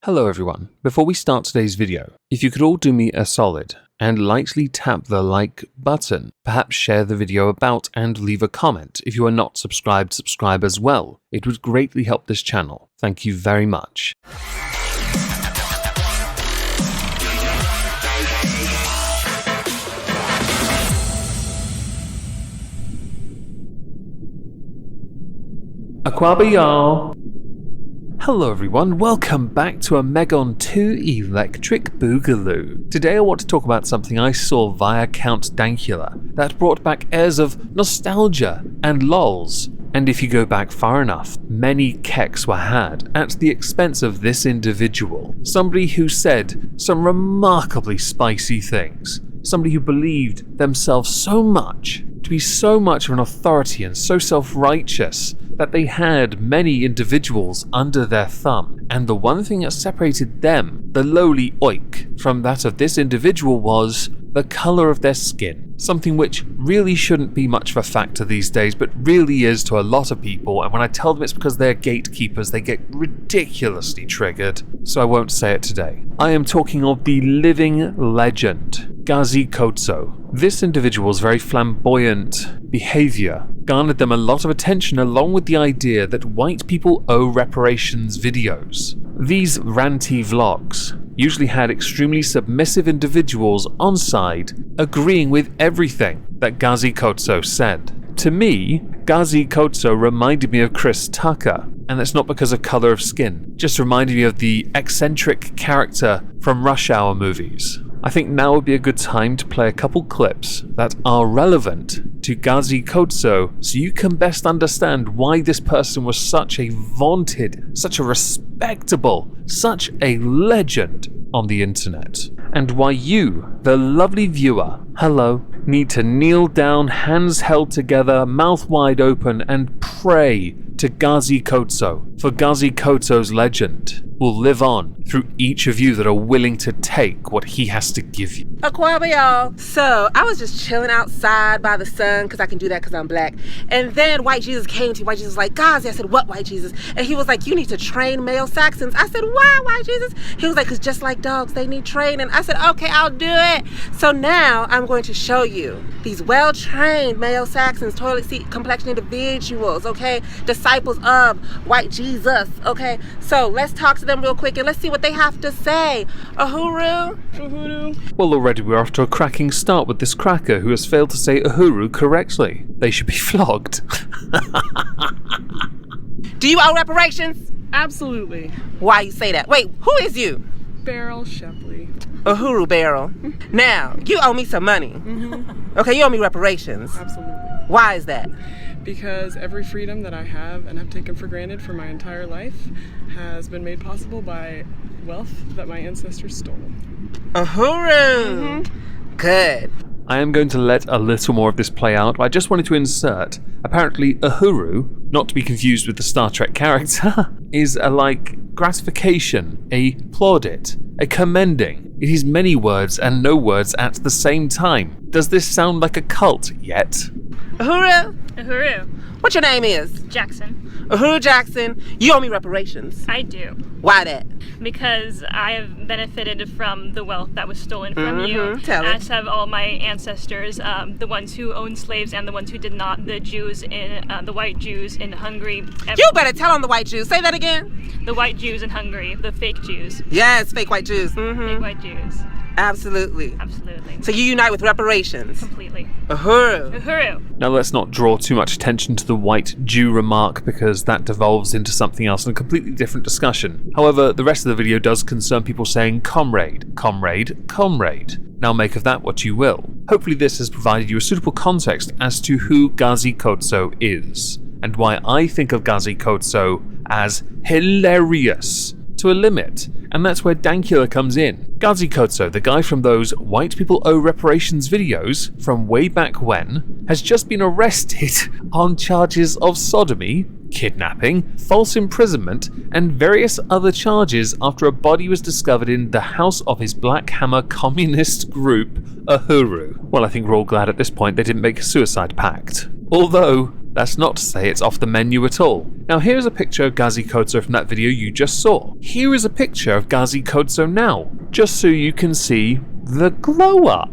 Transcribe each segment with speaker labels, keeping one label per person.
Speaker 1: Hello everyone. Before we start today's video, if you could all do me a solid and lightly tap the like button, perhaps share the video about and leave a comment. If you are not subscribed, subscribe as well. It would greatly help this channel. Thank you very much. Aquaba y'all. Hello everyone, welcome back to a Megon 2 Electric Boogaloo. Today I want to talk about something I saw via Count Dankula that brought back airs of nostalgia and lols. And if you go back far enough, many keks were had at the expense of this individual. Somebody who said some remarkably spicy things. Somebody who believed themselves so much, to be so much of an authority and so self-righteous, that they had many individuals under their thumb. And the one thing that separated them, the lowly oik, from that of this individual was the colour of their skin. Something which really shouldn't be much of a factor these days, but really is to a lot of people, and when I tell them it's because they're gatekeepers, they get ridiculously triggered, so I won't say it today. I am talking of the living legend, Gazi Kodzo. This individual's very flamboyant behaviour garnered them a lot of attention, along with the idea that white people owe reparations videos. These ranty vlogs usually had extremely submissive individuals on side agreeing with everything that Gazi Kodzo said. To me, Gazi Kodzo reminded me of Chris Tucker, and that's not because of colour of skin, just reminded me of the eccentric character from Rush Hour movies. I think now would be a good time to play a couple clips that are relevant to Gazi Kodzo so you can best understand why this person was such a vaunted, such a respectable, such a legend on the internet. And why you, the lovely viewer, hello, need to kneel down, hands held together, mouth wide open, and pray to Gazi Kodzo, for Gazi Kodzo's legend will live on through each of you that are willing to take what he has to give you.
Speaker 2: Aquaba y'all. So I was just chilling outside by the sun, because I can do that because I'm black. And then White Jesus came to me. White Jesus was like, Gazi. I said, what White Jesus? And he was like, you need to train male Saxons. I said, why White Jesus? He was like, because just like dogs, they need training. I said, okay, I'll do it. So now I'm going to show you these well-trained male Saxons, toilet seat complexion individuals, okay? Disciples of White Jesus, okay? So let's talk to them real quick and let's see what they have to say. Uhuru. Uhuru.
Speaker 1: Well, already we're off to a cracking start with this cracker who has failed to say Uhuru correctly. They should be flogged.
Speaker 2: Do you owe reparations?
Speaker 3: Absolutely.
Speaker 2: Why you say that? Wait, who is you?
Speaker 3: Beryl Shepley.
Speaker 2: Uhuru Beryl. Now, you owe me some money.
Speaker 3: Mm-hmm.
Speaker 2: Okay, you owe me reparations.
Speaker 3: Absolutely.
Speaker 2: Why is that?
Speaker 3: Because every freedom that I have and have taken for granted for my entire life has been made possible by wealth that my ancestors stole.
Speaker 2: Uhuru. Mm-hmm. Good.
Speaker 1: I am going to let a little more of this play out, but I just wanted to insert, apparently Uhuru, not to be confused with the Star Trek character, is a gratification, a plaudit, a commending. It is many words and no words at the same time. Does this sound like a cult yet?
Speaker 2: Uhuru.
Speaker 4: Uhuru.
Speaker 2: What your name is?
Speaker 4: Jackson.
Speaker 2: Uhuru Jackson, you owe me reparations.
Speaker 4: I do.
Speaker 2: Why that?
Speaker 4: Because I have benefited from the wealth that was stolen from you.
Speaker 2: Tell it.
Speaker 4: As have all my ancestors, the ones who owned slaves and the ones who did not, the Jews in, the white Jews in Hungary.
Speaker 2: You better tell on the white Jews. Say that again.
Speaker 4: The white Jews in Hungary, the fake Jews.
Speaker 2: Yes, fake white Jews.
Speaker 4: Fake white Jews.
Speaker 2: Absolutely.
Speaker 4: Absolutely.
Speaker 2: So you unite with reparations.
Speaker 4: Completely.
Speaker 2: Uhuru.
Speaker 4: Uhuru.
Speaker 1: Now let's not draw too much attention to the white Jew remark, because that devolves into something else and a completely different discussion. However, the rest of the video does concern people saying comrade, comrade, comrade. Now make of that what you will. Hopefully this has provided you a suitable context as to who Gazi Kodzo is, and why I think of Gazi Kodzo as hilarious to a limit, and that's where Dankula comes in. Gazi Kodzo, the guy from those white people owe reparations videos from way back when, has just been arrested on charges of sodomy, kidnapping, false imprisonment, and various other charges after a body was discovered in the house of his Black Hammer communist group, Uhuru. Well, I think we're all glad at this point they didn't make a suicide pact. Although, That's not to say it's off the menu at all. Now here's a picture of Gazi Kodzo from that video you just saw. Here is a picture of Gazi Kodzo now, just so you can see the glow up.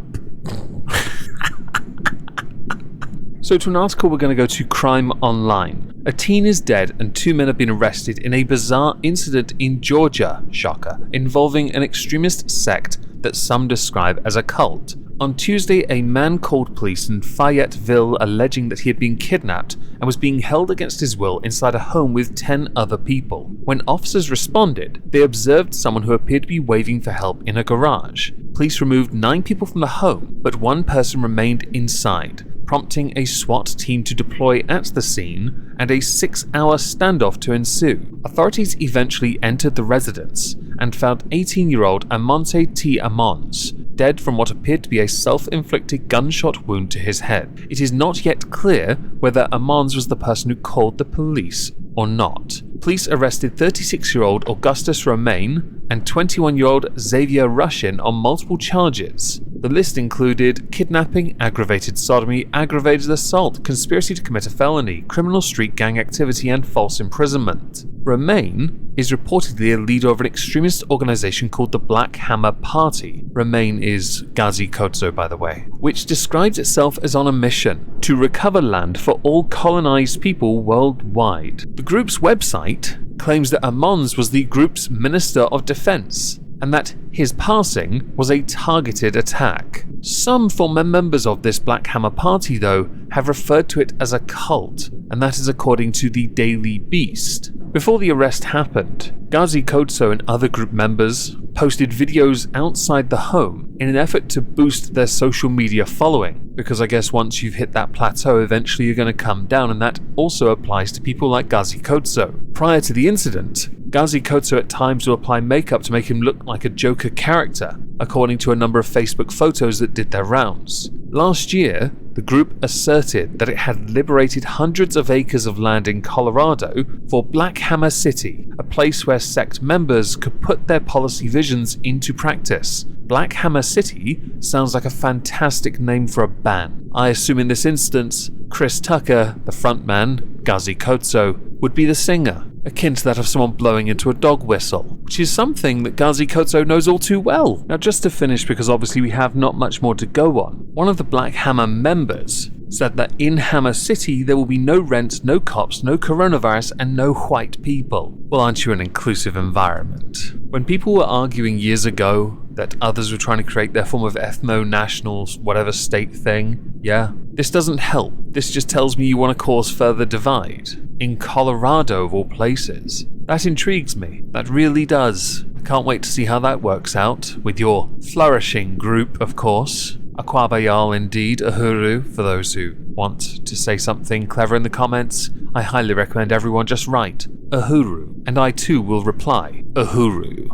Speaker 1: So to an article, we're going to go to Crime Online. A teen is dead and 2 men have been arrested in a bizarre incident in Georgia, shocker, involving an extremist sect that some describe as a cult. On Tuesday, a man called police in Fayetteville alleging that he had been kidnapped and was being held against his will inside a home with 10 other people. When officers responded, they observed someone who appeared to be waving for help in a garage. Police removed 9 people from the home, but 1 person remained inside, prompting a SWAT team to deploy at the scene and a 6-hour standoff to ensue. Authorities eventually entered the residence and found 18-year-old Amonte T. Amons dead from what appeared to be a self-inflicted gunshot wound to his head. It is not yet clear whether Amons was the person who called the police or not. Police arrested 36-year-old Augustus Romain and 21-year-old Xavier Rushin on multiple charges. The list included kidnapping, aggravated sodomy, aggravated assault, conspiracy to commit a felony, criminal street gang activity, and false imprisonment. Romain is reportedly a leader of an extremist organization called the Black Hammer Party. Romain is Gazi Kodzo, by the way, which describes itself as on a mission to recover land for all colonized people worldwide. The group's website claims that Amons was the group's Minister of Defense, and that his passing was a targeted attack. Some former members of this Black Hammer Party, though, have referred to it as a cult, and that is according to the Daily Beast. Before the arrest happened, Gazi Kodzo and other group members posted videos outside the home in an effort to boost their social media following, because I guess once you've hit that plateau, eventually you're going to come down, and that also applies to people like Gazi Kodzo. Prior to the incident, Gazi Kodzo at times will apply makeup to make him look like a Joker character, according to a number of Facebook photos that did their rounds. Last year, the group asserted that it had liberated hundreds of acres of land in Colorado for Black Hammer City, a place where sect members could put their policy visions into practice. Black Hammer City sounds like a fantastic name for a band. I assume in this instance, Chris Tucker, the frontman, Gazi Kodzo, would be the singer, akin to that of someone blowing into a dog whistle, which is something that Gazi Kodzo knows all too well. Now just to finish, because obviously we have not much more to go on, one of the Black Hammer members said that in Hammer City there will be no rent, no cops, no coronavirus, and no white people. Well, aren't you an inclusive environment? When people were arguing years ago that others were trying to create their form of ethno-national whatever state thing, yeah, this doesn't help. This just tells me you want to cause further divide. In Colorado, of all places. That intrigues me. That really does. I can't wait to see how that works out, with your flourishing group, of course. Akwabayal indeed, Uhuru, for those who want to say something clever in the comments. I highly recommend everyone just write Uhuru, and I too will reply Uhuru.